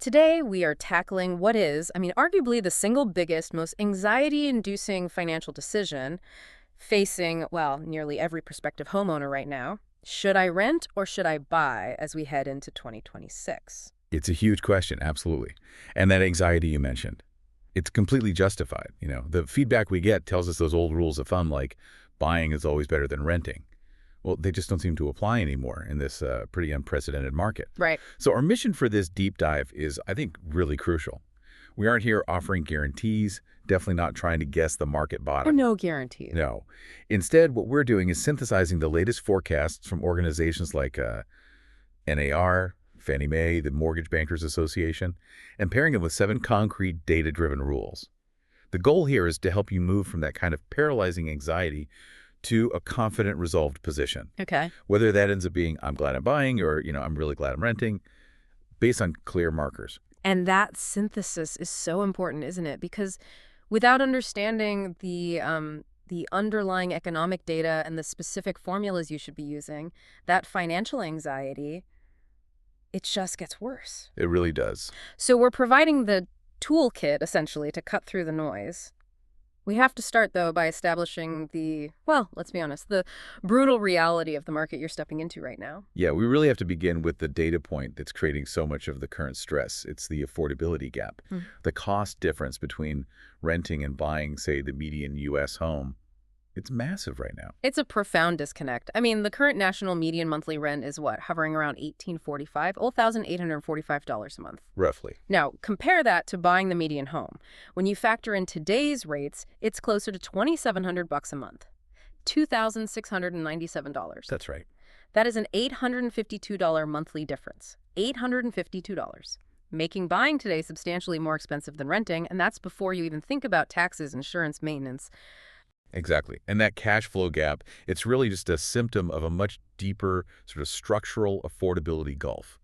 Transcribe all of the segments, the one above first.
Today, we are tackling what is, arguably the single biggest, most anxiety-inducing financial decision facing, well, nearly every prospective homeowner right now. Should I rent or should I buy as we head into 2026? It's a huge question, absolutely. And that anxiety you mentioned, it's completely justified. The feedback we get tells us those old rules of thumb like buying is always better than renting. Well, they just don't seem to apply anymore in this pretty unprecedented market. Right. So our mission for this deep dive is, I think, really crucial. We aren't here offering guarantees, definitely not trying to guess the market Or bottom. no guarantees. No. Instead, what we're doing is synthesizing the latest forecasts from organizations like NAR, Fannie Mae, the Mortgage Bankers Association, and pairing them with 7 concrete data-driven rules. The goal here is to help you move from that kind of paralyzing anxiety to a confident, resolved position. Okay. Whether that ends up being, I'm glad I'm buying, or, I'm really glad I'm renting, based on clear markers. And that synthesis is so important, isn't it? Because without understanding the underlying economic data and the specific formulas you should be using, that financial anxiety, it just gets worse. It really does. So we're providing the toolkit, essentially, to cut through the noise. We have to start, though, by establishing let's be honest, the brutal reality of the market you're stepping into right now. Yeah, we really have to begin with the data point that's creating so much of the current stress. It's the affordability gap. The cost difference between renting and buying, say, the median U.S. home. It's massive right now. It's a profound disconnect. The current national median monthly rent is what, hovering around $1,845 a month. Roughly. Now, compare that to buying the median home. When you factor in today's rates, it's closer to $2,700 a month, $2,697. That's right. That is an $852 monthly difference. $852. Making buying today substantially more expensive than renting, and that's before you even think about taxes, insurance, maintenance. Exactly. And that cash flow gap, it's really just a symptom of a much deeper sort of structural affordability gulf.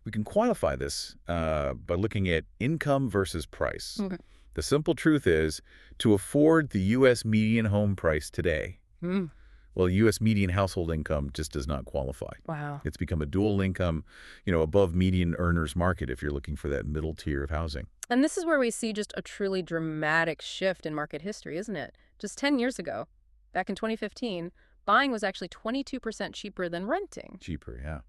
We can quantify this by looking at income versus price. Okay. The simple truth is, to afford the U.S. median home price today, well, U.S. median household income just does not qualify. Wow. It's become a dual income, above median earners market if you're looking for that middle tier of housing. And this is where we see just a truly dramatic shift in market history, isn't it? Just 10 years ago, back in 2015, buying was actually 22% cheaper than renting. Cheaper, yeah.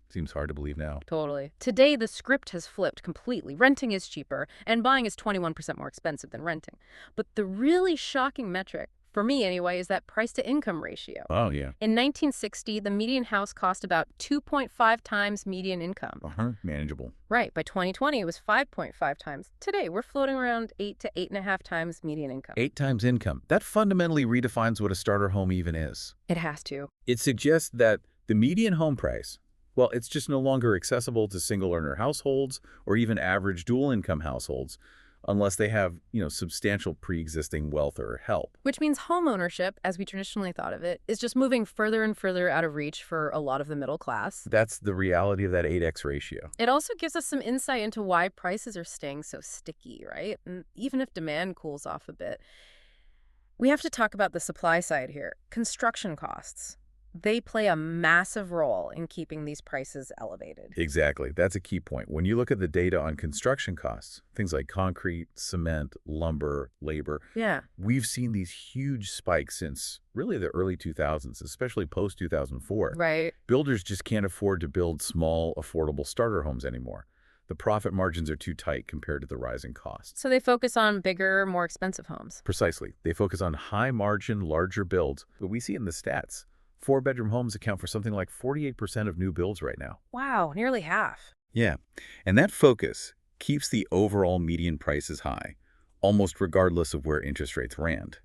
Seems hard to believe now. Totally. Today, the script has flipped completely. Renting is cheaper, and buying is 21% more expensive than renting. But the really shocking metric, for me anyway, is that price-to-income ratio. Oh, yeah. In 1960, the median house cost about 2.5 times median income. Manageable. Right. By 2020, it was 5.5 times. Today, we're floating around 8 to 8.5 times median income. 8 times income. That fundamentally redefines what a starter home even is. It has to. It suggests that the median home price, well, it's just no longer accessible to single-earner households or even average dual-income households unless they have, substantial pre-existing wealth or help. Which means homeownership, as we traditionally thought of it, is just moving further and further out of reach for a lot of the middle class. That's the reality of that 8x ratio. It also gives us some insight into why prices are staying so sticky, right? And even if demand cools off a bit. We have to talk about the supply side here. Construction costs. They play a massive role in keeping these prices elevated. Exactly. That's a key point. When you look at the data on construction costs, things like concrete, cement, lumber, labor, we've seen these huge spikes since really the early 2000s, especially post-2004. Right. Builders just can't afford to build small, affordable starter homes anymore. The profit margins are too tight compared to the rising costs. So they focus on bigger, more expensive homes. Precisely. They focus on high-margin, larger builds, but we see it in the stats. 4-bedroom homes account for something like 48% of new builds right now. Wow, nearly half. Yeah, and that focus keeps the overall median prices high, almost regardless of where interest rates land.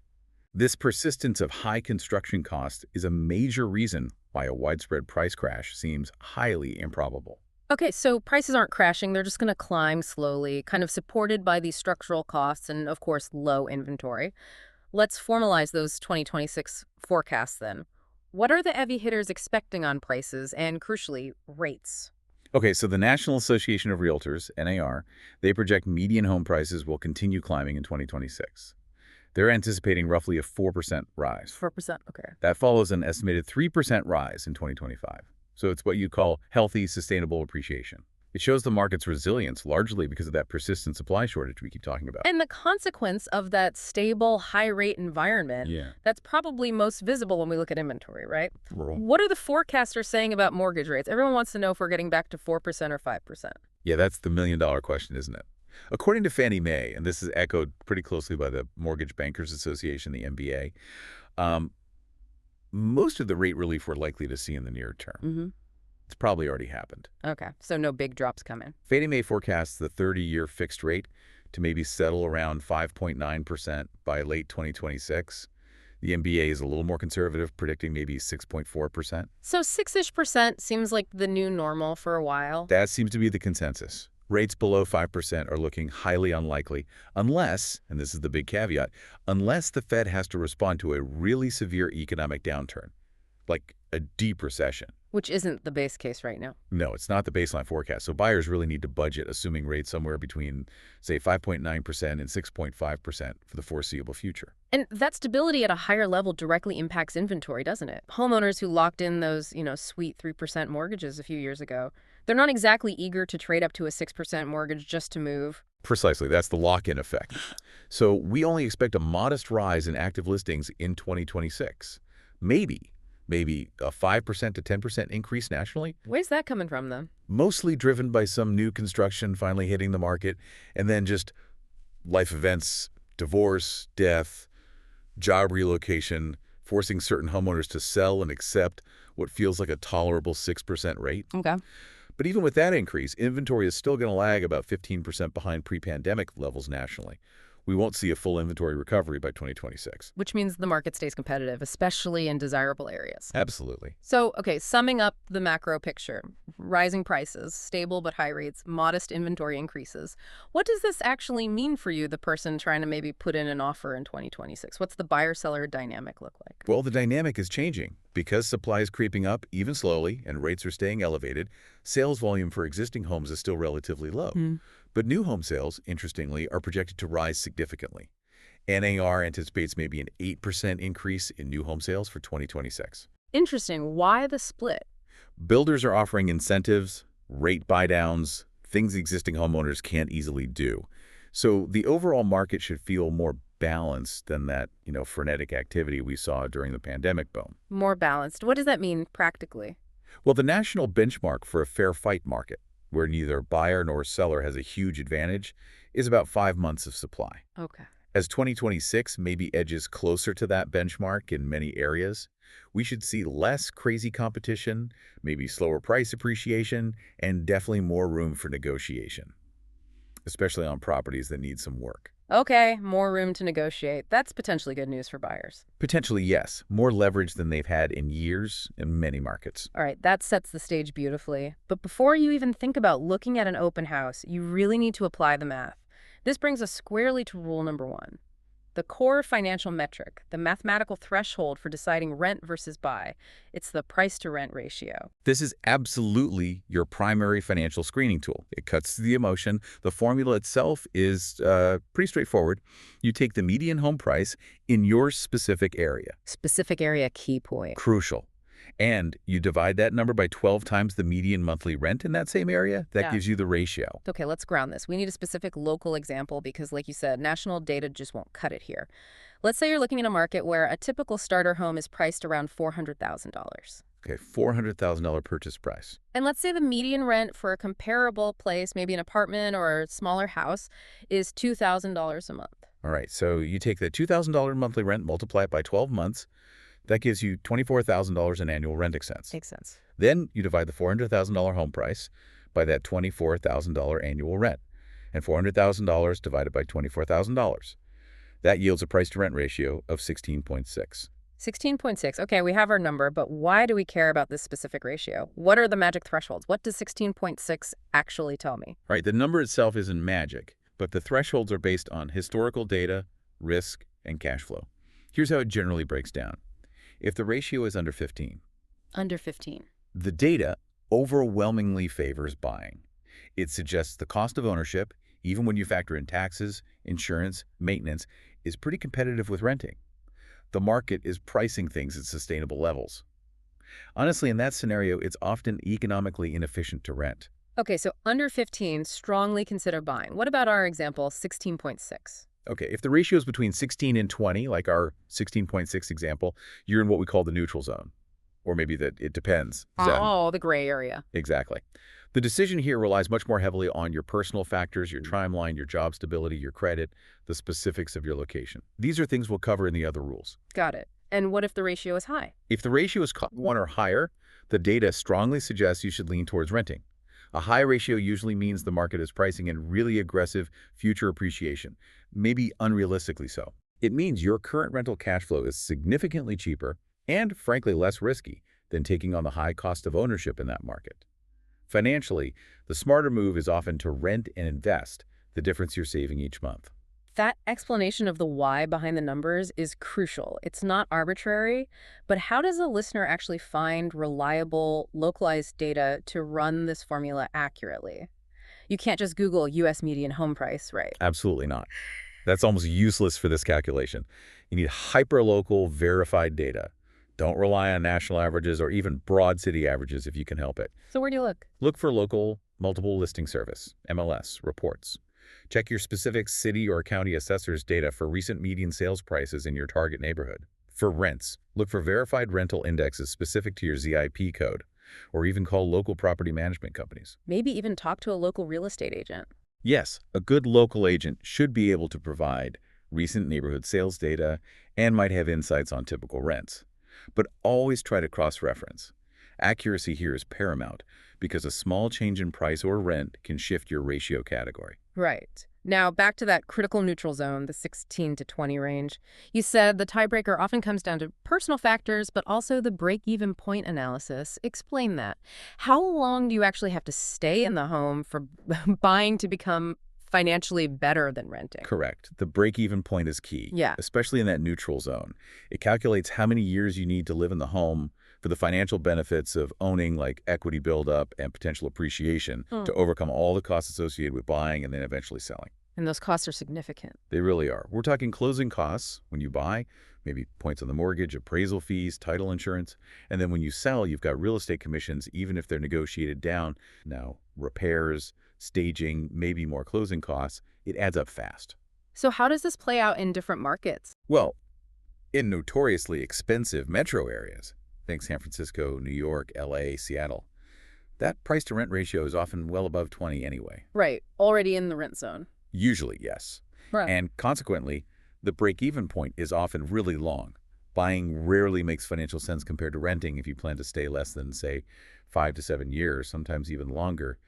This persistence of high construction costs is a major reason why a widespread price crash seems highly improbable. Okay, so prices aren't crashing. They're just going to climb slowly, kind of supported by these structural costs and, of course, low inventory. Let's formalize those 2026 forecasts then. What are the heavy hitters expecting on prices and, crucially, rates? Okay, so the National Association of Realtors, NAR, they project median home prices will continue climbing in 2026. They're anticipating roughly a 4% rise. 4%, okay. That follows an estimated 3% rise in 2025. So it's what you'd call healthy, sustainable appreciation. It shows the market's resilience largely because of that persistent supply shortage we keep talking about. And the consequence of that stable, high-rate environment, Yeah. that's probably most visible when we look at inventory, right? Rural. What are the forecasters saying about mortgage rates? Everyone wants to know if we're getting back to 4% or 5%. Yeah, that's the million-dollar question, isn't it? According to Fannie Mae, and this is echoed pretty closely by the Mortgage Bankers Association, the MBA, um, most of the rate relief we're likely to see in the near term. Mm-hmm. It's probably already happened. Okay, so no big drops coming. Fannie Mae forecasts the 30-year fixed rate to maybe settle around 5.9% by late 2026. The MBA is a little more conservative, predicting maybe 6.4%. So 6-ish% seems like the new normal for a while. That seems to be the consensus. Rates below 5% are looking highly unlikely unless, and this is the big caveat, unless the Fed has to respond to a really severe economic downturn, like a deep recession. Which isn't the base case right now. No, it's not the baseline forecast. So buyers really need to budget, assuming rates somewhere between, say, 5.9% and 6.5% for the foreseeable future. And that stability at a higher level directly impacts inventory, doesn't it? Homeowners who locked in those, sweet 3% mortgages a few years ago, they're not exactly eager to trade up to a 6% mortgage just to move. Precisely. That's the lock-in effect. So we only expect a modest rise in active listings in 2026. Maybe a 5% to 10% increase nationally, Where's that coming from, then? mostly driven by some new construction finally hitting the market, and then just life events, divorce, death, job relocation, forcing certain homeowners to sell and accept what feels like a tolerable 6% rate. Okay. But even with that increase, inventory is still going to lag about 15% behind pre-pandemic levels nationally. We won't see a full inventory recovery by 2026. Which means the market stays competitive, especially in desirable areas. Absolutely. So, okay, summing up the macro picture, rising prices, stable but high rates, modest inventory increases. What does this actually mean for you, the person trying to maybe put in an offer in 2026? What's the buyer-seller dynamic look like? Well, the dynamic is changing. Because supply is creeping up, even slowly, and rates are staying elevated, sales volume for existing homes is still relatively low. But new home sales, interestingly, are projected to rise significantly. NAR anticipates maybe an 8% increase in new home sales for 2026. Interesting. Why the split? Builders are offering incentives, rate buydowns, things existing homeowners can't easily do. So the overall market should feel more balanced than that, frenetic activity we saw during the pandemic boom. More balanced. What does that mean practically? Well, the national benchmark for a fair fight market, where neither buyer nor seller has a huge advantage, is about 5 months of supply. Okay. As 2026 maybe edges closer to that benchmark in many areas, we should see less crazy competition, maybe slower price appreciation, and definitely more room for negotiation, especially on properties that need some work. Okay, more room to negotiate. That's potentially good news for buyers. Potentially, yes, more leverage than they've had in years in many markets. All right, that sets the stage beautifully. But before you even think about looking at an open house, you really need to apply the math. This brings us squarely to rule number 1. The core financial metric, the mathematical threshold for deciding rent versus buy. It's the price-to-rent ratio. This is absolutely your primary financial screening tool. It cuts through the emotion. The formula itself is pretty straightforward. You take the median home price in your specific area. Specific area key point. Crucial. And you divide that number by 12 times the median monthly rent in that same area. That Yeah. gives you the ratio. Okay, let's ground this. We need a specific local example because, like you said, national data just won't cut it here. Let's say you're looking in a market where a typical starter home is priced around $400,000. Okay, $400,000 purchase price. And let's say the median rent for a comparable place, maybe an apartment or a smaller house, is $2,000 a month. All right, so you take the $2,000 monthly rent, multiply it by 12 months. That gives you $24,000 in annual rent expense. Makes sense. Then you divide the $400,000 home price by that $24,000 annual rent. And $400,000 divided by $24,000. That yields a price-to-rent ratio of 16.6. 16.6. Okay, we have our number, but why do we care about this specific ratio? What are the magic thresholds? What does 16.6 actually tell me? Right, the number itself isn't magic, but the thresholds are based on historical data, risk, and cash flow. Here's how it generally breaks down. If the ratio is under 15, Under 15. the data overwhelmingly favors buying. It suggests the cost of ownership, even when you factor in taxes, insurance, maintenance, is pretty competitive with renting. The market is pricing things at sustainable levels. Honestly, in that scenario, it's often economically inefficient to rent. Okay, so under 15, strongly consider buying. What about our example, 16.6? Okay, if the ratio is between 16 and 20, like our 16.6 example, you're in what we call the neutral zone. Or maybe that it depends zone. Oh, the gray area. Exactly. The decision here relies much more heavily on your personal factors, your timeline, your job stability, your credit, the specifics of your location. These are things we'll cover in the other rules. Got it. And what if the ratio is high? If the ratio is 1 or higher, the data strongly suggests you should lean towards renting. A high ratio usually means the market is pricing in really aggressive future appreciation, maybe unrealistically so. It means your current rental cash flow is significantly cheaper and, frankly, less risky than taking on the high cost of ownership in that market. Financially, the smarter move is often to rent and invest the difference you're saving each month. That explanation of the why behind the numbers is crucial. It's not arbitrary, but how does a listener actually find reliable, localized data to run this formula accurately? You can't just Google US median home price, right? Absolutely not. That's almost useless for this calculation. You need hyperlocal, verified data. Don't rely on national averages or even broad city averages if you can help it. So where do you look? Look for local multiple listing service, MLS, reports. Check your specific city or county assessor's data for recent median sales prices in your target neighborhood. For rents, look for verified rental indexes specific to your ZIP code, or even call local property management companies. Maybe even talk to a local real estate agent. Yes, a good local agent should be able to provide recent neighborhood sales data and might have insights on typical rents. But always try to cross-reference. Accuracy here is paramount because a small change in price or rent can shift your ratio category. Right. Now, back to that critical neutral zone, the 16 to 20 range. You said the tiebreaker often comes down to personal factors, but also the break-even point analysis. Explain that. How long do you actually have to stay in the home for buying to become financially better than renting? Correct. The break-even point is key, Yeah. especially in that neutral zone. It calculates how many years you need to live in the home for the financial benefits of owning, like equity buildup and potential appreciation, Hmm. to overcome all the costs associated with buying and then eventually selling. And those costs are significant. They really are. We're talking closing costs when you buy, maybe points on the mortgage, appraisal fees, title insurance, and then when you sell, you've got real estate commissions, even if they're negotiated down. Now, repairs, staging, maybe more closing costs, it adds up fast. So how does this play out in different markets? Well, in notoriously expensive metro areas, think San Francisco, New York, LA, Seattle, that price-to-rent ratio is often well above 20 anyway. Right. Already in the rent zone. Usually, yes. Right. And consequently, the break-even point is often really long. Buying rarely makes financial sense compared to renting if you plan to stay less than, say, 5 to 7 years, sometimes even longer.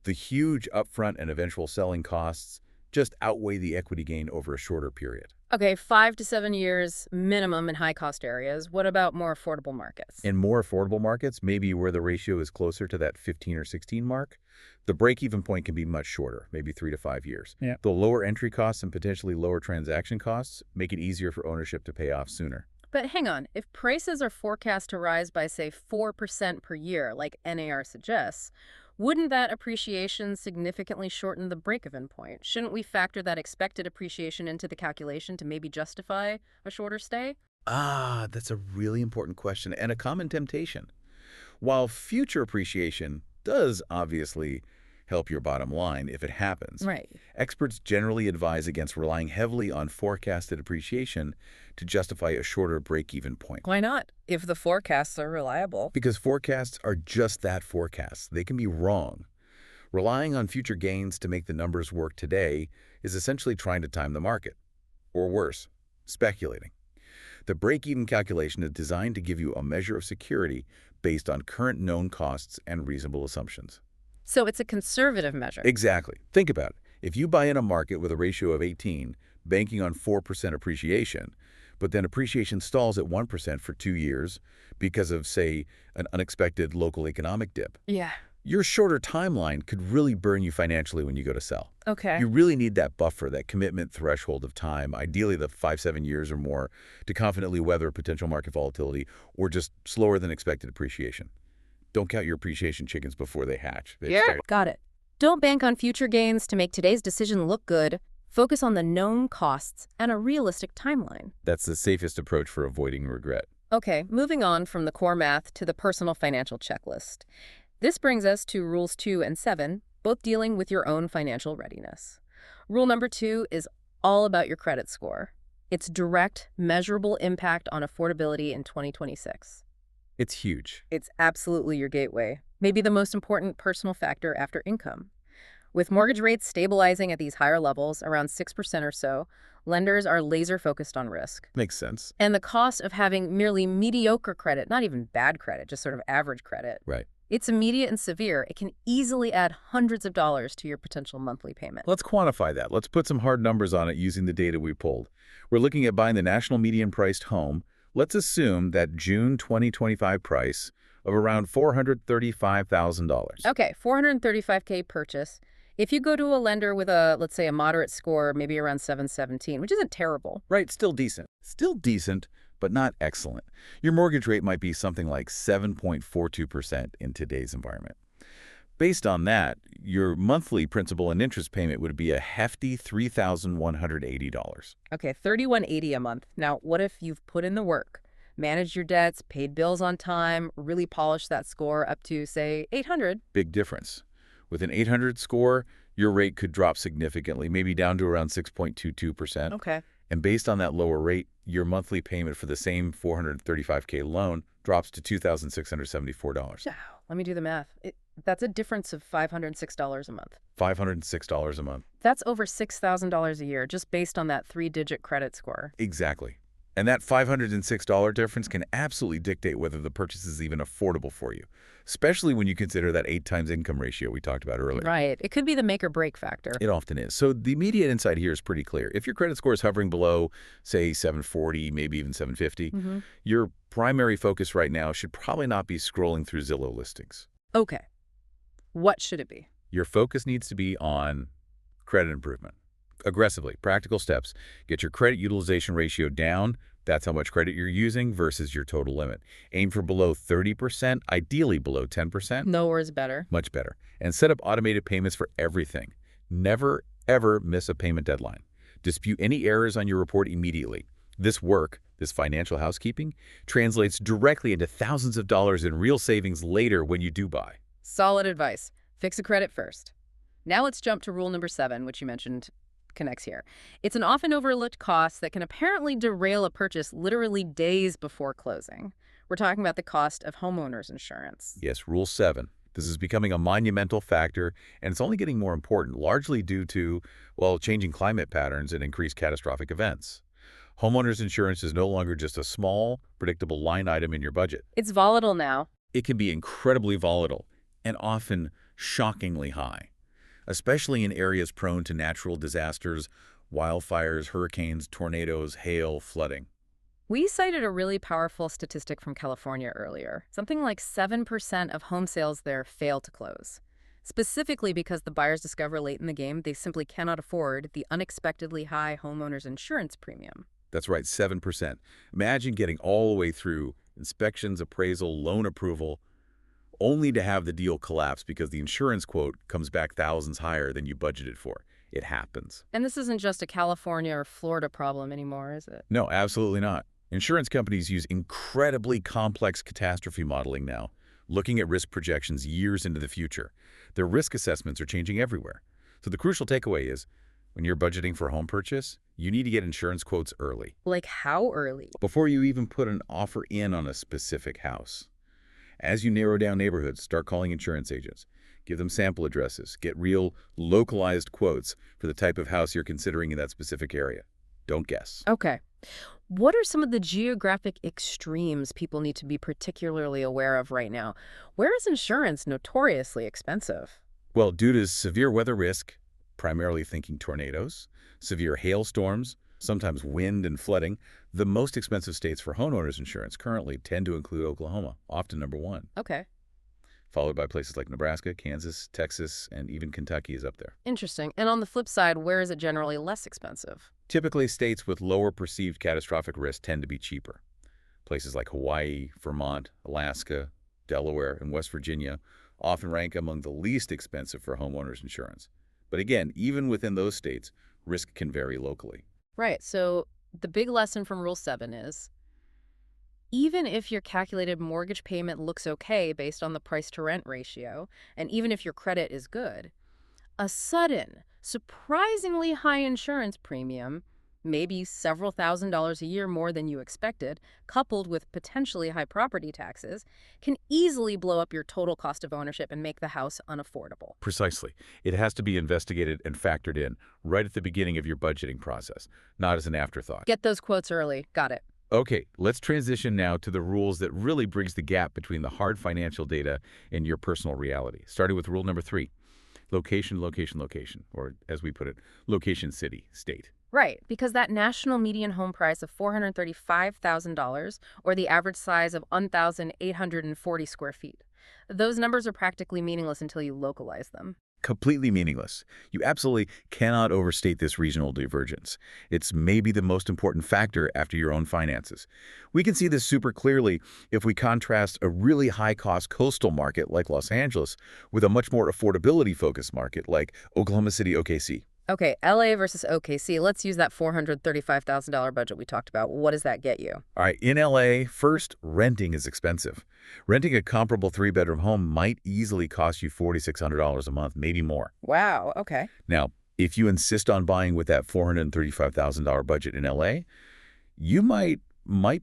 The huge upfront and eventual selling costs just outweigh the equity gain over a shorter period. Okay, 5 to 7 years minimum in high-cost areas. What about more affordable markets? In more affordable markets, maybe where the ratio is closer to that 15 or 16 mark, the break-even point can be much shorter, maybe 3 to 5 years. Yeah. The lower entry costs and potentially lower transaction costs make it easier for ownership to pay off sooner. But hang on, if prices are forecast to rise by, say, 4% per year, like NAR suggests, wouldn't that appreciation significantly shorten the break-even point? Shouldn't we factor that expected appreciation into the calculation to maybe justify a shorter stay? Ah, that's a really important question and a common temptation. While future appreciation does obviously help your bottom line if it happens, Right. experts generally advise against relying heavily on forecasted appreciation to justify a shorter break-even point. Why not? If the forecasts are reliable. Because forecasts are just that, forecasts. They can be wrong. Relying on future gains to make the numbers work today is essentially trying to time the market. Or worse, speculating. The break-even calculation is designed to give you a measure of security based on current known costs and reasonable assumptions. So it's a conservative measure. Exactly. Think about it. If you buy in a market with a ratio of 18, banking on 4% appreciation, but then appreciation stalls at 1% for 2 years because of, say, an unexpected local economic dip, Yeah. your shorter timeline could really burn you financially when you go to sell. Okay. You really need that buffer, that commitment threshold of time, ideally the 5-7 years or more, to confidently weather potential market volatility or just slower than expected appreciation. Don't count your appreciation chickens before they hatch. Got it. Don't bank on future gains to make today's decision look good. Focus on the known costs and a realistic timeline. That's the safest approach for avoiding regret. Okay, moving on from the core math to the personal financial checklist. This brings us to Rules 2 and 7, both dealing with your own financial readiness. Rule number 2 is all about your credit score. Its direct, measurable impact on affordability in 2026. It's huge. It's absolutely your gateway, maybe the most important personal factor after income. With mortgage rates stabilizing at these higher levels, around 6% or so, lenders are laser focused on risk. Makes sense. And the cost of having merely mediocre credit, not even bad credit, just sort of average credit, Right. it's immediate and severe. It can easily add hundreds of dollars to your potential monthly payment. Let's quantify that. Let's put some hard numbers on it using the data we pulled. We're looking at buying the national median priced home. Let's assume that June 2025 price of around $435,000. Okay, 435K purchase. If you go to a lender with a, let's say, a moderate score, maybe around 717, which isn't terrible. Right, still decent. Still decent, but not excellent. Your mortgage rate might be something like 7.42% in today's environment. Based on that, your monthly principal and interest payment would be a hefty $3,180. Okay, 3180 a month. Now, what if you've put in the work, managed your debts, paid bills on time, really polished that score up to, say, 800? Big difference. With an 800 score, your rate could drop significantly, maybe down to around 6.22%. Okay. And based on that lower rate, your monthly payment for the same 435K loan drops to $2,674. Wow, let me do the math. That's a difference of $506 a month. $506 a month. That's over $6,000 a year just based on that three-digit credit score. Exactly. And that $506 difference can absolutely dictate whether the purchase is even affordable for you, especially when you consider that 8 times income ratio we talked about earlier. Right. It could be the make or break factor. It often is. So the immediate insight here is pretty clear. If your credit score is hovering below, say, 740, maybe even 750, your primary focus right now should probably not be scrolling through Zillow listings. Okay. What should it be? Your focus needs to be on credit improvement. Aggressively, practical steps. Get your credit utilization ratio down. That's how much credit you're using versus your total limit. Aim for below 30%, ideally below 10%. Nowhere is better. Much better. And set up automated payments for everything. Never, ever miss a payment deadline. Dispute any errors on your report immediately. This work, this financial housekeeping, translates directly into thousands of dollars in real savings later when you do buy. Solid advice. Fix a credit first. Now let's jump to rule number 7, which you mentioned connects here. It's an often overlooked cost that can apparently derail a purchase literally days before closing. We're talking about the cost of homeowners insurance. Yes, Rule 7. This is becoming a monumental factor, and it's only getting more important, largely due to, well, changing climate patterns and increased catastrophic events. Homeowners insurance is no longer just a small, predictable line item in your budget. It's volatile now. It can be incredibly volatile and often shockingly high, especially in areas prone to natural disasters, wildfires, hurricanes, tornadoes, hail, flooding. We cited a really powerful statistic from California earlier. Something like 7% of home sales there fail to close, specifically because the buyers discover late in the game they simply cannot afford the unexpectedly high homeowners insurance premium. That's right, 7%. Imagine getting all the way through inspections, appraisal, loan approval, only to have the deal collapse because the insurance quote comes back thousands higher than you budgeted for. It happens. And this isn't just a California or Florida problem anymore, is it? No, absolutely not. Insurance companies use incredibly complex catastrophe modeling now, looking at risk projections years into the future. Their risk assessments are changing everywhere. So the crucial takeaway is, when you're budgeting for a home purchase, you need to get insurance quotes early. Like how early? Before you even put an offer in on a specific house. As you narrow down neighborhoods, start calling insurance agents. Give them sample addresses. Get real, localized quotes for the type of house you're considering in that specific area. Don't guess. Okay. What are some of the geographic extremes people need to be particularly aware of right now? Where is insurance notoriously expensive? Well, due to severe weather risk, primarily thinking tornadoes, severe hailstorms, sometimes wind and flooding, the most expensive states for homeowners insurance currently tend to include Oklahoma, often number 1. Okay. Followed by places like Nebraska, Kansas, Texas, and even Kentucky is up there. Interesting. And on the flip side, where is it generally less expensive? Typically, states with lower perceived catastrophic risk tend to be cheaper. Places like Hawaii, Vermont, Alaska, Delaware, and West Virginia often rank among the least expensive for homeowners insurance. But again, even within those states, risk can vary locally. Right. So the big lesson from Rule 7 is Even if your calculated mortgage payment looks okay based on the price to rent ratio, and even if your credit is good, a sudden, surprisingly high insurance premium, maybe several $1,000s a year more than you expected, coupled with potentially high property taxes, can easily blow up your total cost of ownership and make the house unaffordable. Precisely. It has to be investigated and factored in right at the beginning of your budgeting process, not as an afterthought. Get those quotes early. Got it. Okay, let's transition now to the rules that really bridge the gap between the hard financial data and your personal reality, starting with rule number 3, location, location, location, or as we put it, location, city, state. Right, because that national median home price of $435,000 or the average size of 1,840 square feet, those numbers are practically meaningless until you localize them. Completely meaningless. You absolutely cannot overstate this regional divergence. It's maybe the most important factor after your own finances. We can see this super clearly if we contrast a really high-cost coastal market like Los Angeles with a much more affordability-focused market like Oklahoma City, OKC. Okay, LA versus OKC. Let's use that $435,000 budget we talked about. What does that get you? All right, in LA, first, renting is expensive. Renting a comparable three-bedroom home might easily cost you $4,600 a month, maybe more. Wow, okay. Now, if you insist on buying with that $435,000 budget in LA, you might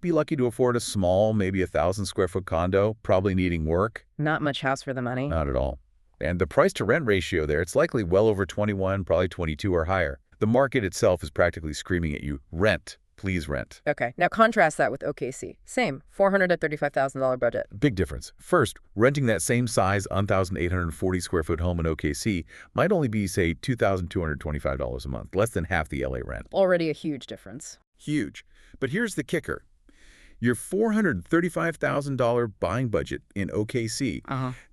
be lucky to afford a small, maybe 1,000-square-foot condo, probably needing work. Not much house for the money. Not at all. And the price-to-rent ratio there, it's likely well over 21, probably 22 or higher. The market itself is practically screaming at you, rent, please rent. Okay, now contrast that with OKC. Same, $435,000 budget. Big difference. First, renting that same size 1,840-square-foot home in OKC might only be, say, $2,225 a month, less than half the LA rent. Already a huge difference. Huge. But here's the kicker. Your $435,000 buying budget in OKC,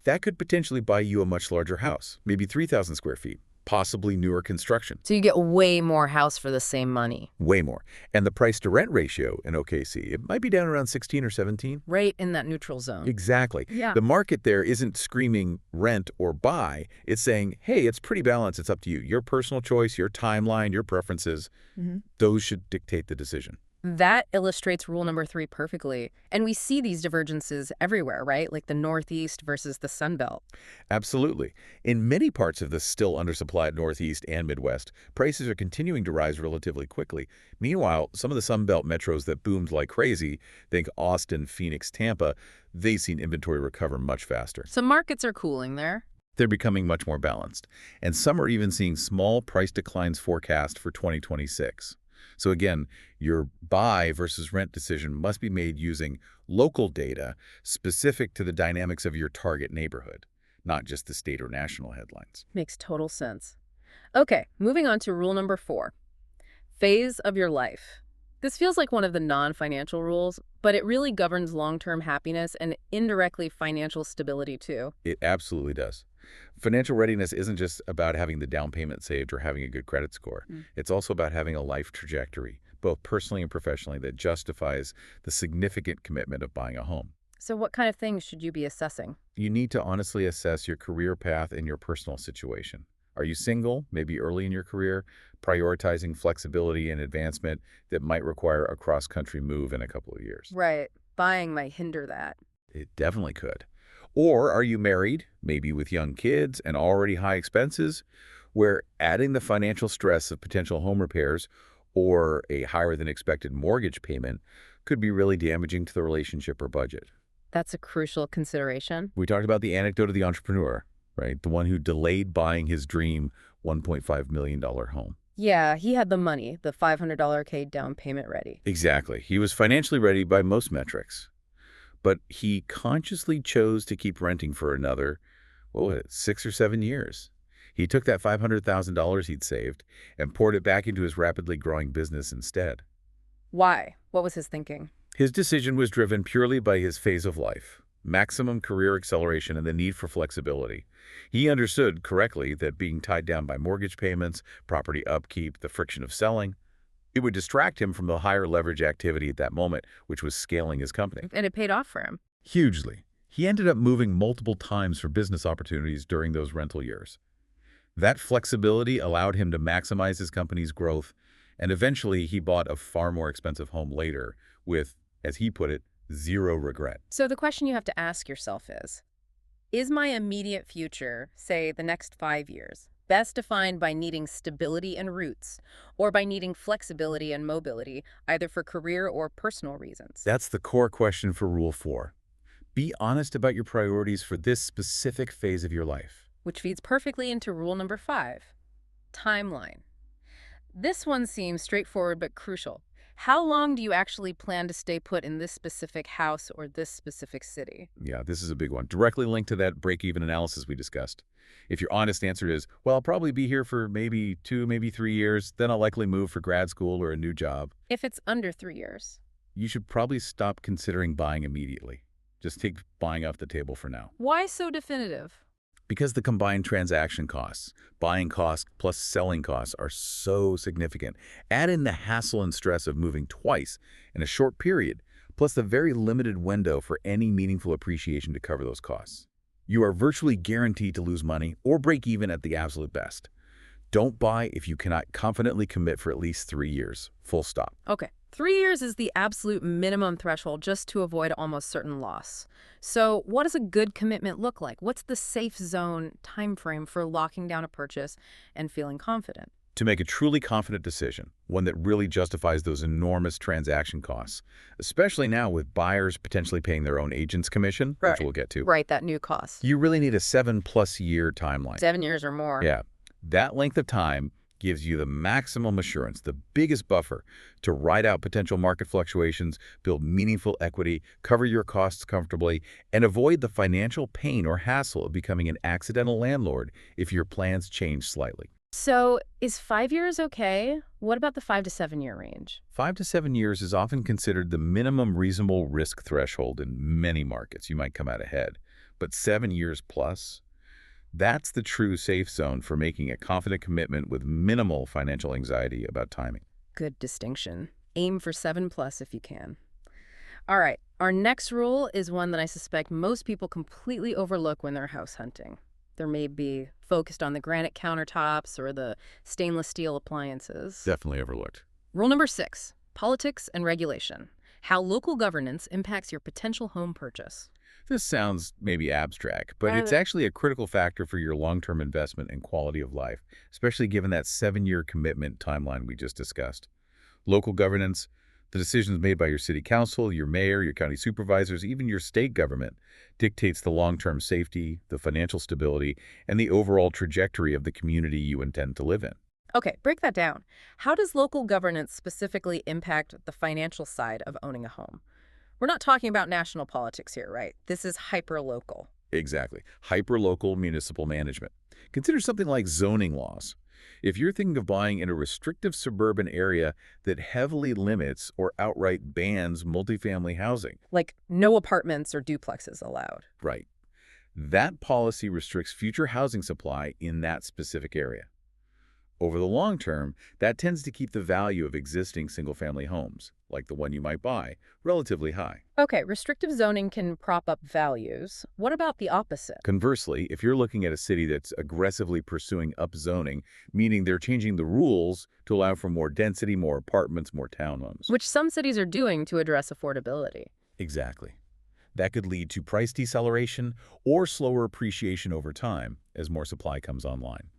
that could potentially buy you a much larger house, maybe 3,000 square feet, possibly newer construction. So you get way more house for the same money. Way more. And the price-to-rent ratio in OKC, it might be down around 16 or 17. Right in that neutral zone. Exactly. Yeah. The market there isn't screaming rent or buy. It's saying, hey, it's pretty balanced. It's up to you. Your personal choice, your timeline, your preferences, those should dictate the decision. That illustrates rule number 3 perfectly. And we see these divergences everywhere, right? Like the Northeast versus the Sun Belt. Absolutely. In many parts of the still undersupplied Northeast and Midwest, prices are continuing to rise relatively quickly. Meanwhile, some of the Sun Belt metros that boomed like crazy, think Austin, Phoenix, Tampa, they've seen inventory recover much faster. So markets are cooling there. They're becoming much more balanced. And some are even seeing small price declines forecast for 2026. So again, your buy versus rent decision must be made using local data specific to the dynamics of your target neighborhood, not just the state or national headlines. Makes total sense. Okay, moving on to rule number 4. Phase of your life. This feels like one of the non-financial rules, but it really governs long-term happiness and indirectly financial stability too. It absolutely does. Financial readiness isn't just about having the down payment saved or having a good credit score. It's also about having a life trajectory, both personally and professionally, that justifies the significant commitment of buying a home. So what kind of things should you be assessing? You need to honestly assess your career path and your personal situation. Are you single, maybe early in your career, prioritizing flexibility and advancement that might require a cross-country move in a couple of years? Right. Buying might hinder that. It definitely could. Or are you married, maybe with young kids and already high expenses, where adding the financial stress of potential home repairs or a higher than expected mortgage payment could be really damaging to the relationship or budget? That's a crucial consideration. We talked about the anecdote of the entrepreneur, right? The one who delayed buying his dream $1.5 million home. Yeah, he had the money, the $500K down payment ready. Exactly. He was financially ready by most metrics. But he consciously chose to keep renting for another, 6 or 7 years. He took that $500,000 he'd saved and poured it back into his rapidly growing business instead. Why? What was his thinking? His decision was driven purely by his phase of life, maximum career acceleration and the need for flexibility. He understood correctly that being tied down by mortgage payments, property upkeep, the friction of selling, it would distract him from the higher leverage activity at that moment, which was scaling his company. And it paid off for him. Hugely. He ended up moving multiple times for business opportunities during those rental years. That flexibility allowed him to maximize his company's growth, and eventually he bought a far more expensive home later with, as he put it, Zero regret. So the question you have to ask yourself is my immediate future, say the next 5 years, best defined by needing stability and roots, or by needing flexibility and mobility, either for career or personal reasons? That's the core question for Rule 4. Be honest about your priorities for this specific phase of your life. Which feeds perfectly into rule number 5, timeline. This one seems straightforward but crucial. How long do you actually plan to stay put in this specific house or this specific city? Yeah, this is a big one. Directly linked to that break-even analysis we discussed. If your honest answer is, well, I'll probably be here for maybe 2, maybe 3 years, then I'll likely move for grad school or a new job, If it's under 3 years. you should probably stop considering buying immediately. Just take buying off the table for now. Why so definitive? Because the combined transaction costs, buying costs plus selling costs, are so significant. Add in the hassle and stress of moving twice in a short period, plus the very limited window for any meaningful appreciation to cover those costs. You are virtually guaranteed to lose money or break even at the absolute best. Don't buy if you cannot confidently commit for at least 3 years. Full stop. Okay, 3 years is the absolute minimum threshold just to avoid almost certain loss. So what does a good commitment look like? What's the safe zone time frame for locking down a purchase and feeling confident? To make a truly confident decision, one that really justifies those enormous transaction costs, especially now with buyers potentially paying their own agent's commission, which we'll get to, Right, that new cost. you really need a 7+ year timeline. 7 years or more. Yeah, that length of time gives you the maximum assurance, the biggest buffer to ride out potential market fluctuations, build meaningful equity, cover your costs comfortably, and avoid the financial pain or hassle of becoming an accidental landlord if your plans change slightly. So is 5 years okay? What about the 5 to 7 year range? 5 to 7 years is often considered the minimum reasonable risk threshold in many markets. You might come out ahead. But 7 years plus, that's the true safe zone for making a confident commitment with minimal financial anxiety about timing. Good distinction. Aim for 7+ if you can. All right, our next rule is one that I suspect most people completely overlook when they're house hunting. There may be focused on the granite countertops or the stainless steel appliances. Definitely overlooked. Rule number 6, politics and regulation. How local governance impacts your potential home purchase. This sounds maybe abstract, but it's actually a critical factor for your long-term investment and quality of life, especially given that 7-year commitment timeline we just discussed. Local governance, the decisions made by your city council, your mayor, your county supervisors, even your state government, dictates the long-term safety, the financial stability, and the overall trajectory of the community you intend to live in. Okay, break that down. How does local governance specifically impact the financial side of owning a home? We're not talking about national politics here, right? This is hyper-local. Exactly. Hyperlocal municipal management. Consider something like zoning laws. If you're thinking of buying in a restrictive suburban area that heavily limits or outright bans multifamily housing, Like no apartments or duplexes allowed. right, that policy restricts future housing supply in that specific area. Over the long term, that tends to keep the value of existing single-family homes, like the one you might buy, relatively high. Okay, restrictive zoning can prop up values. What about the opposite? Conversely, if you're looking at a city that's aggressively pursuing upzoning, meaning they're changing the rules to allow for more density, more apartments, more townhomes. Which some cities are doing to address affordability. Exactly. That could lead to price deceleration or slower appreciation over time as more supply comes online.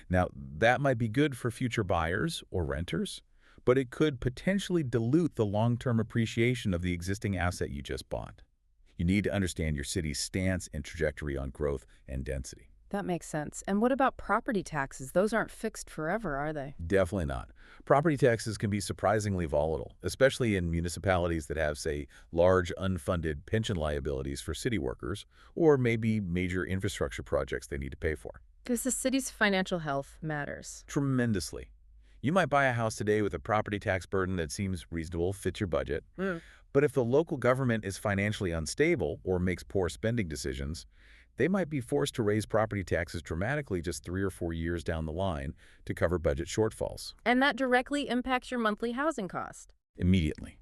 Now, that might be good for future buyers or renters, but it could potentially dilute the long-term appreciation of the existing asset you just bought. You need to understand your city's stance and trajectory on growth and density. That makes sense. And what about property taxes? Those aren't fixed forever, are they? Definitely not. Property taxes can be surprisingly volatile, especially in municipalities that have, say, large unfunded pension liabilities for city workers, or maybe major infrastructure projects they need to pay for. Because the city's financial health matters. Tremendously. You might buy a house today with a property tax burden that seems reasonable, fits your budget. But if the local government is financially unstable or makes poor spending decisions, they might be forced to raise property taxes dramatically just 3 or 4 years down the line to cover budget shortfalls. And that directly impacts your monthly housing cost. Immediately.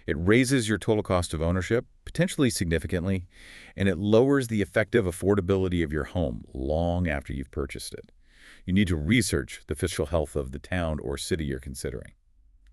It raises your total cost of ownership, potentially significantly, and it lowers the effective affordability of your home long after you've purchased it. You need to research the fiscal health of the town or city you're considering.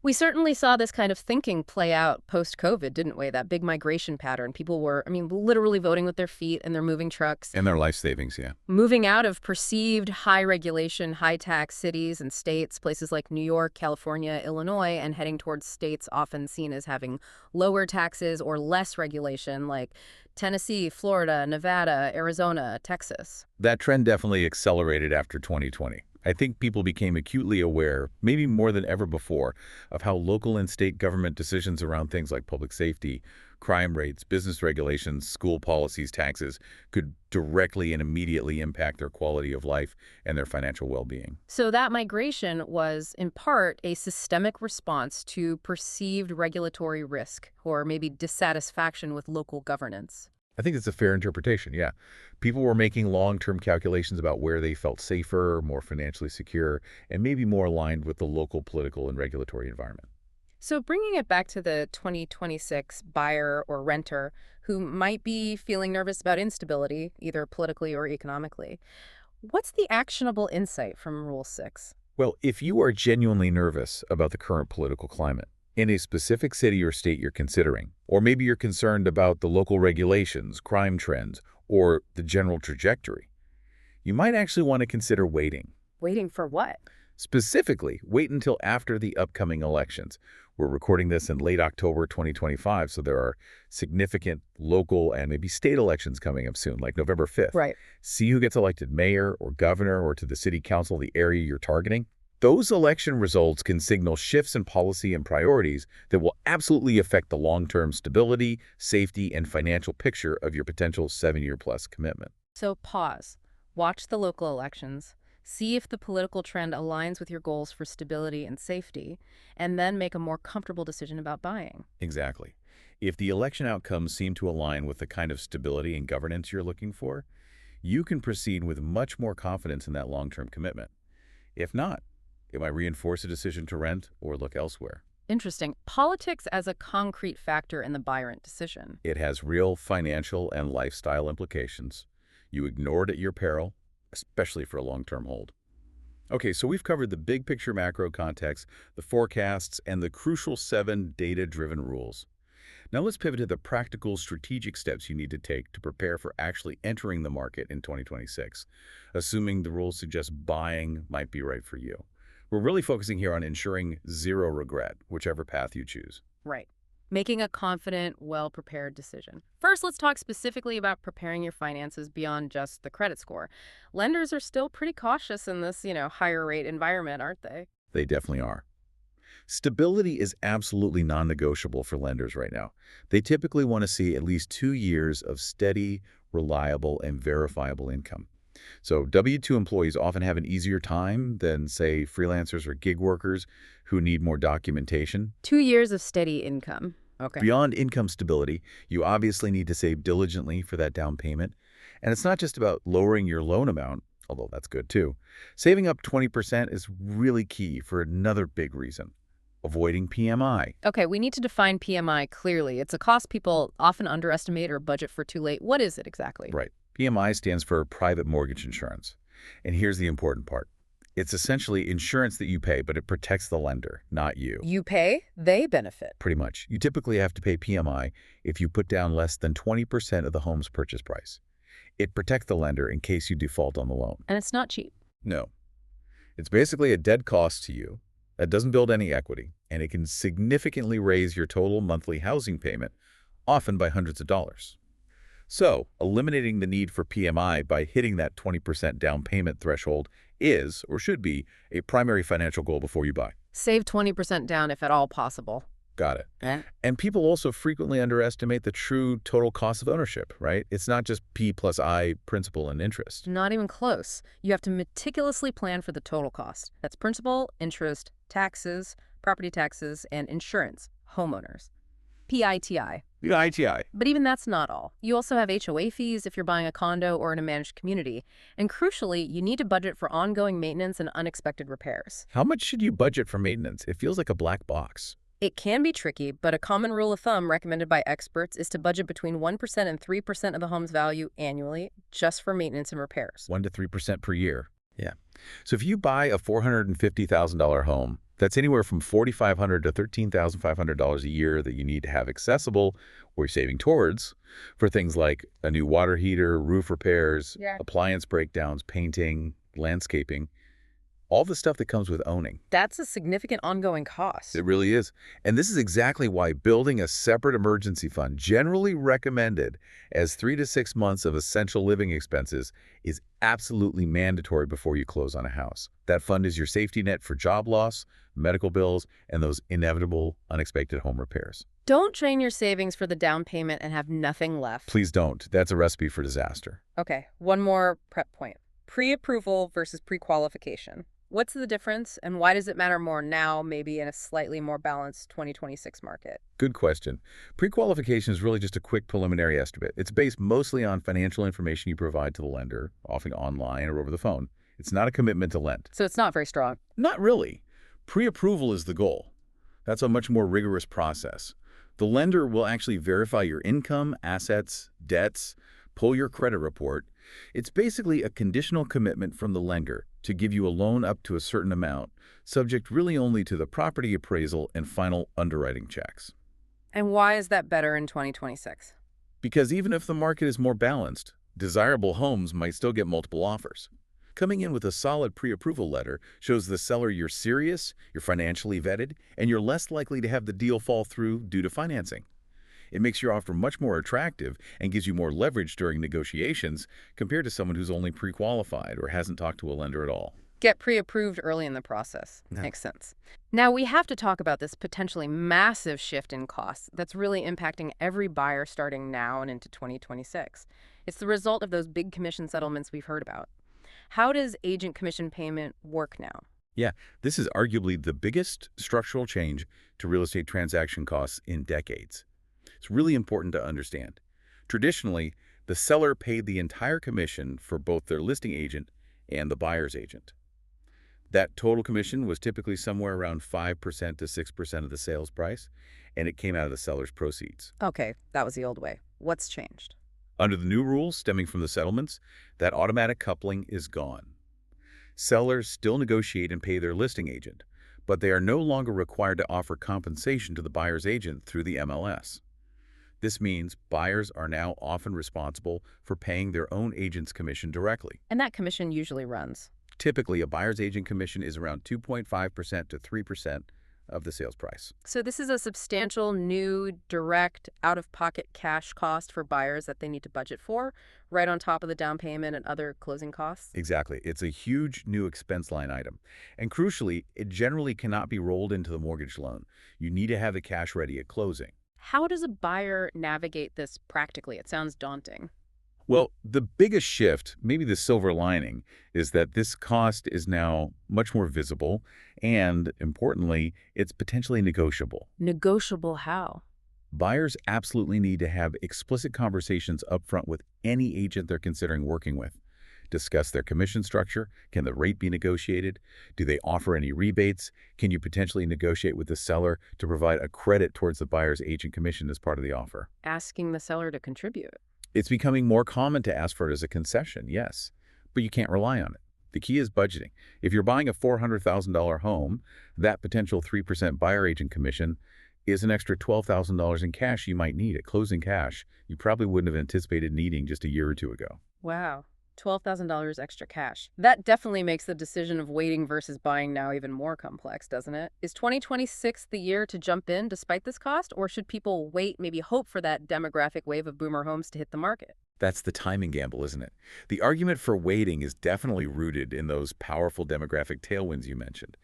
We certainly saw this kind of thinking play out post-COVID, didn't we? That big migration pattern. People were, literally voting with their feet in their moving trucks, And their life savings, yeah. moving out of perceived high regulation, high tax cities and states, places like New York, California, Illinois, and heading towards states often seen as having lower taxes or less regulation, like Tennessee, Florida, Nevada, Arizona, Texas. That trend definitely accelerated after 2020. I think people became acutely aware, maybe more than ever before, of how local and state government decisions around things like public safety, crime rates, business regulations, school policies, taxes could directly and immediately impact their quality of life and their financial well-being. So that migration was, in part, a systemic response to perceived regulatory risk or maybe dissatisfaction with local governance. I think it's a fair interpretation, yeah. People were making long-term calculations about where they felt safer, more financially secure, and maybe more aligned with the local political and regulatory environment. So bringing it back to the 2026 buyer or renter who might be feeling nervous about instability, either politically or economically, what's the actionable insight from Rule 6? Well, if you are genuinely nervous about the current political climate in a specific city or state you're considering, or maybe you're concerned about the local regulations, crime trends, or the general trajectory, you might actually want to consider waiting. Waiting for what? Specifically, wait until after the upcoming elections. We're recording this in late October 2025, so there are significant local and maybe state elections coming up soon, like November 5th. Right. See who gets elected mayor or governor or to the city council of the area you're targeting. Those election results can signal shifts in policy and priorities that will absolutely affect the long-term stability, safety, and financial picture of your potential 7-year-plus commitment. So pause. Watch the local elections. See if the political trend aligns with your goals for stability and safety, and then make a more comfortable decision about buying. Exactly. If the election outcomes seem to align with the kind of stability and governance you're looking for, you can proceed with much more confidence in that long-term commitment. If not, it might reinforce a decision to rent or look elsewhere. Interesting. Politics as a concrete factor in the buy-rent decision. It has real financial and lifestyle implications. You ignore it at your peril, especially for a long-term hold. Okay, so we've covered the big picture macro context, the forecasts, and the crucial 7 data-driven rules. Now let's pivot to the practical strategic steps you need to take to prepare for actually entering the market in 2026, assuming the rules suggest buying might be right for you. We're really focusing here on ensuring zero regret, whichever path you choose. Right. Making a confident, well-prepared decision. First, let's talk specifically about preparing your finances beyond just the credit score. Lenders are still pretty cautious in this, higher rate environment, aren't they? They definitely are. Stability is absolutely non-negotiable for lenders right now. They typically want to see at least 2 years of steady, reliable, and verifiable income. So W-2 employees often have an easier time than, say, freelancers or gig workers who need more documentation. 2 years of steady income. Okay. Beyond income stability, you obviously need to save diligently for that down payment. And it's not just about lowering your loan amount, although that's good too. Saving up 20% is really key for another big reason: avoiding PMI. Okay, we need to define PMI clearly. It's a cost people often underestimate or budget for too late. What is it exactly? Right. PMI stands for private mortgage insurance. And here's the important part. It's essentially insurance that you pay, but it protects the lender, not you. You pay, they benefit. Pretty much. You typically have to pay PMI if you put down less than 20% of the home's purchase price. It protects the lender in case you default on the loan. And it's not cheap. No. It's basically a dead cost to you that doesn't build any equity, and it can significantly raise your total monthly housing payment, often by hundreds of dollars. So, eliminating the need for PMI by hitting that 20% down payment threshold is, or should be, a primary financial goal before you buy. Save 20% down if at all possible. Got it. And people also frequently underestimate the true total cost of ownership, right? It's not just P plus I, principal and interest. Not even close. You have to meticulously plan for the total cost. That's principal, interest, taxes, property taxes, and insurance, homeowners. PITI. PITI. But even that's not all. You also have HOA fees if you're buying a condo or in a managed community. And crucially, you need to budget for ongoing maintenance and unexpected repairs. How much should you budget for maintenance? It feels like a black box. It can be tricky, but a common rule of thumb recommended by experts is to budget between 1% and 3% of the home's value annually just for maintenance and repairs. 1 to 3% per year. Yeah. So if you buy a $450,000 home, That's anywhere from $4,500 to $13,500 a year that you need to have accessible or you're saving towards for things like a new water heater, roof repairs, Yeah. appliance breakdowns, painting, landscaping, all the stuff that comes with owning. That's a significant ongoing cost. It really is. And this is exactly why building a separate emergency fund, generally recommended as 3 to 6 months of essential living expenses, is absolutely mandatory before you close on a house. That fund is your safety net for job loss, medical bills, and those inevitable, unexpected home repairs. Don't drain your savings for the down payment and have nothing left. Please don't. That's a recipe for disaster. Okay, one more prep point. Pre-approval versus pre-qualification. What's the difference, and why does it matter more now, maybe in a slightly more balanced 2026 market? Good question. Pre-qualification is really just a quick preliminary estimate. It's based mostly on financial information you provide to the lender, often online or over the phone. It's not a commitment to lend. So it's not very strong. Not really. Pre-approval is the goal. That's a much more rigorous process. The lender will actually verify your income, assets, debts, pull your credit report. It's basically a conditional commitment from the lender to give you a loan up to a certain amount, subject really only to the property appraisal and final underwriting checks. And why is that better in 2026? Because even if the market is more balanced, desirable homes might still get multiple offers. Coming in with a solid pre-approval letter shows the seller you're serious, you're financially vetted, and you're less likely to have the deal fall through due to financing. It makes your offer much more attractive and gives you more leverage during negotiations compared to someone who's only pre-qualified or hasn't talked to a lender at all. Get pre-approved early in the process. Yeah. Makes sense. Now, we have to talk about this potentially massive shift in costs that's really impacting every buyer starting now and into 2026. It's the result of those big commission settlements we've heard about. How does agent commission payment work now? Yeah, this is arguably the biggest structural change to real estate transaction costs in decades. It's really important to understand. Traditionally, the seller paid the entire commission for both their listing agent and the buyer's agent. That total commission was typically somewhere around 5% to 6% of the sales price, and it came out of the seller's proceeds. Okay, that was the old way. What's changed? Under the new rules stemming from the settlements, that automatic coupling is gone. Sellers still negotiate and pay their listing agent, but they are no longer required to offer compensation to the buyer's agent through the MLS. This means buyers are now often responsible for paying their own agent's commission directly. And that commission usually runs. Typically, a buyer's agent commission is around 2.5% to 3% of the sales price. So this is a substantial new direct out-of-pocket cash cost for buyers that they need to budget for, right on top of the down payment and other closing costs. Exactly. It's a huge new expense line item. And crucially, it generally cannot be rolled into the mortgage loan. You need to have the cash ready at closing. How does a buyer navigate this practically? It sounds daunting. Well, the biggest shift, maybe the silver lining, is that this cost is now much more visible and, importantly, it's potentially negotiable. Negotiable how? Buyers absolutely need to have explicit conversations upfront with any agent they're considering working with. Discuss their commission structure. Can the rate be negotiated? Do they offer any rebates? Can you potentially negotiate with the seller to provide a credit towards the buyer's agent commission as part of the offer? Asking the seller to contribute. It's becoming more common to ask for it as a concession, yes, but you can't rely on it. The key is budgeting. If you're buying a $400,000 home, that potential 3% buyer agent commission is an extra $12,000 in cash you might need at closing cash you probably wouldn't have anticipated needing just a year or two ago. Wow. $12,000 extra cash. That definitely makes the decision of waiting versus buying now even more complex, doesn't it? Is 2026 the year to jump in despite this cost, or should people wait, maybe hope for that demographic wave of boomer homes to hit the market? That's the timing gamble, isn't it? The argument for waiting is definitely rooted in those powerful demographic tailwinds you mentioned.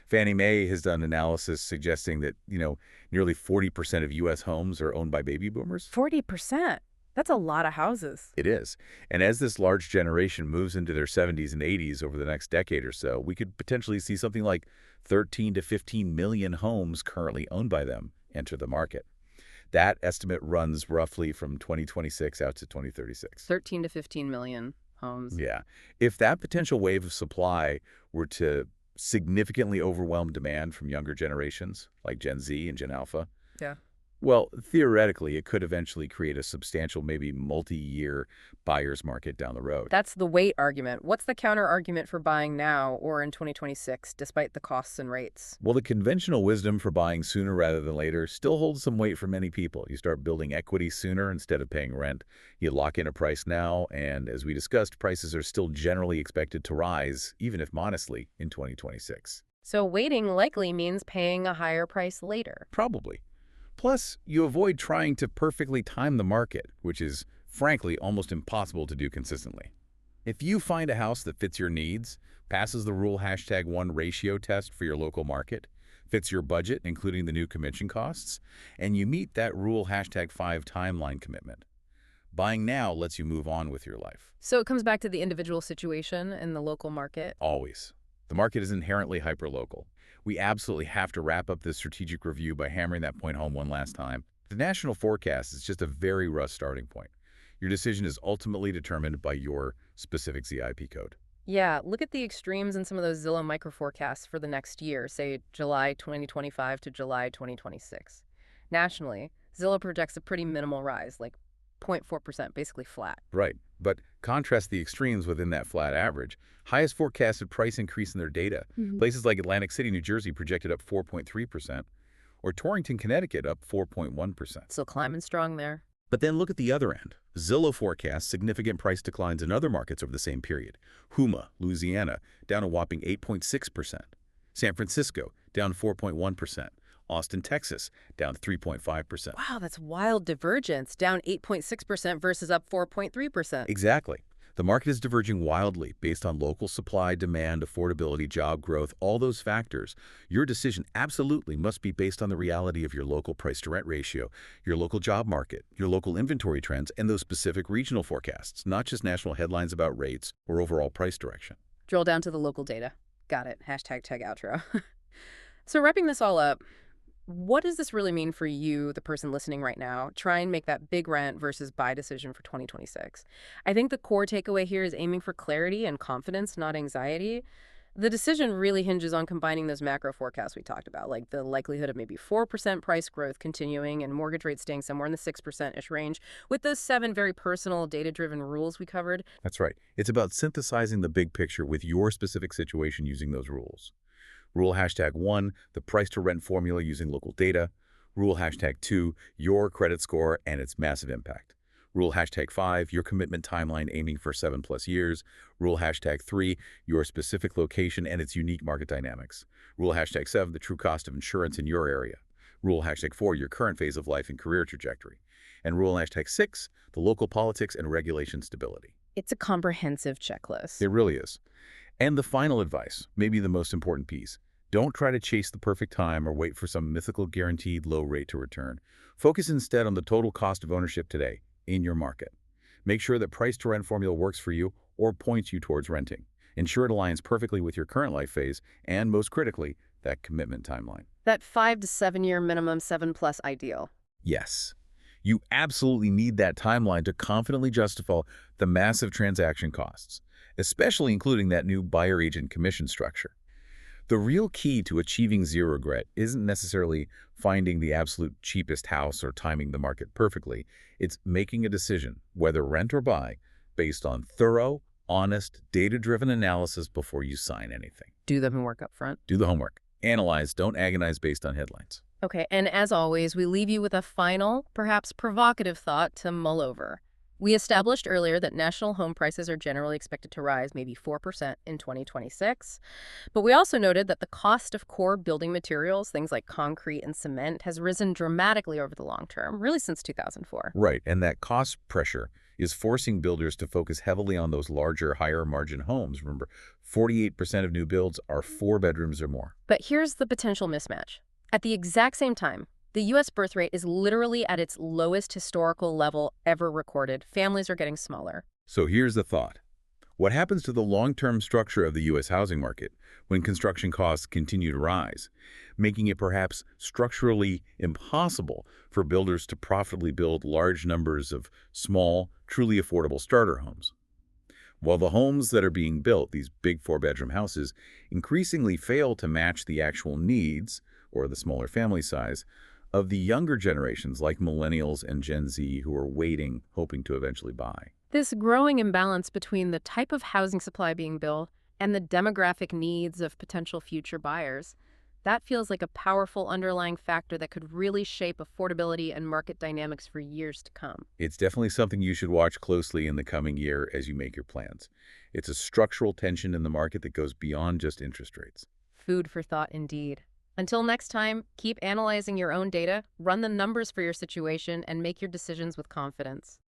Fannie Mae has done analysis suggesting that, nearly 40% of U.S. homes are owned by baby boomers. 40%? That's a lot of houses. It is. And as this large generation moves into their 70s and 80s over the next decade or so, we could potentially see something like 13 to 15 million homes currently owned by them enter the market. That estimate runs roughly from 2026 out to 2036. 13 to 15 million homes. Yeah. If that potential wave of supply were to significantly overwhelm demand from younger generations like Gen Z and Gen Alpha, Yeah. Well, theoretically, it could eventually create a substantial, maybe multi-year buyer's market down the road. That's the wait argument. What's the counter argument for buying now or in 2026, despite the costs and rates? Well, the conventional wisdom for buying sooner rather than later still holds some weight for many people. You start building equity sooner instead of paying rent. You lock in a price now, and as we discussed, prices are still generally expected to rise, even if modestly, in 2026. So waiting likely means paying a higher price later. Probably. Plus, you avoid trying to perfectly time the market, which is, frankly, almost impossible to do consistently. If you find a house that fits your needs, passes the rule #1 ratio test for your local market, fits your budget, including the new commission costs, and you meet that rule #5 timeline commitment, buying now lets you move on with your life. So it comes back to the individual situation in the local market. Always. The market is inherently hyperlocal. We absolutely have to wrap up this strategic review by hammering that point home one last time. The national forecast is just a very rough starting point. Your decision is ultimately determined by your specific ZIP code. Yeah, look at the extremes in some of those Zillow micro forecasts for the next year, say July 2025 to July 2026. Nationally, Zillow projects a pretty minimal rise, like 0.4%, basically flat. Right. But contrast the extremes within that flat average. Highest forecasted price increase in their data. Places like Atlantic City, New Jersey projected up 4.3%, or Torrington, Connecticut up 4.1%. Still climbing strong there. But then look at the other end. Zillow forecasts significant price declines in other markets over the same period. Huma, Louisiana, down a whopping 8.6%. San Francisco, down 4.1%. Austin, Texas, down 3.5%. Wow, that's wild divergence, down 8.6% versus up 4.3%. Exactly. The market is diverging wildly based on local supply, demand, affordability, job growth, all those factors. Your decision absolutely must be based on the reality of your local price-to-rent ratio, your local job market, your local inventory trends, and those specific regional forecasts, not just national headlines about rates or overall price direction. Drill down to the local data. Got it. #tag outro. So wrapping this all up, what does this really mean for you, the person listening right now? Try and make that big rent versus buy decision for 2026. I think the core takeaway here is aiming for clarity and confidence, not anxiety. The decision really hinges on combining those macro forecasts we talked about, like the likelihood of maybe 4% price growth continuing and mortgage rates staying somewhere in the 6%-ish range, with those 7 very personal, data-driven rules we covered. That's right. It's about synthesizing the big picture with your specific situation using those rules. Rule #1, the price-to-rent formula using local data. Rule #2, your credit score and its massive impact. Rule #5, your commitment timeline aiming for 7+ years. Rule #3, your specific location and its unique market dynamics. Rule #7, the true cost of insurance in your area. Rule #4, your current phase of life and career trajectory. And rule #6, the local politics and regulation stability. It's a comprehensive checklist. It really is. And the final advice, maybe the most important piece. Don't try to chase the perfect time or wait for some mythical guaranteed low rate to return. Focus instead on the total cost of ownership today in your market. Make sure that price-to-rent formula works for you or points you towards renting. Ensure it aligns perfectly with your current life phase and, most critically, that commitment timeline. That 5 to 7 year minimum, 7+ ideal. Yes. You absolutely need that timeline to confidently justify the massive transaction costs, especially including that new buyer agent commission structure. The real key to achieving zero regret isn't necessarily finding the absolute cheapest house or timing the market perfectly. It's making a decision, whether rent or buy, based on thorough, honest, data-driven analysis before you sign anything. Do the homework up front. Do the homework. Analyze, don't agonize based on headlines. Okay, and as always, we leave you with a final, perhaps provocative thought to mull over. We established earlier that national home prices are generally expected to rise maybe 4% in 2026. But we also noted that the cost of core building materials, things like concrete and cement, has risen dramatically over the long term, really since 2004. Right, and that cost pressure is forcing builders to focus heavily on those larger, higher-margin homes. Remember, 48% of new builds are 4 bedrooms or more. But here's the potential mismatch. At the exact same time, the U.S. birth rate is literally at its lowest historical level ever recorded. Families are getting smaller. So here's the thought. What happens to the long-term structure of the U.S. housing market when construction costs continue to rise, making it perhaps structurally impossible for builders to profitably build large numbers of small, truly affordable starter homes? While the homes that are being built, these big 4-bedroom houses, increasingly fail to match the actual needs, or the smaller family size, of the younger generations like millennials and Gen Z who are waiting, hoping to eventually buy. This growing imbalance between the type of housing supply being built and the demographic needs of potential future buyers, that feels like a powerful underlying factor that could really shape affordability and market dynamics for years to come. It's definitely something you should watch closely in the coming year as you make your plans. It's a structural tension in the market that goes beyond just interest rates. Food for thought indeed. Until next time, keep analyzing your own data, run the numbers for your situation, and make your decisions with confidence.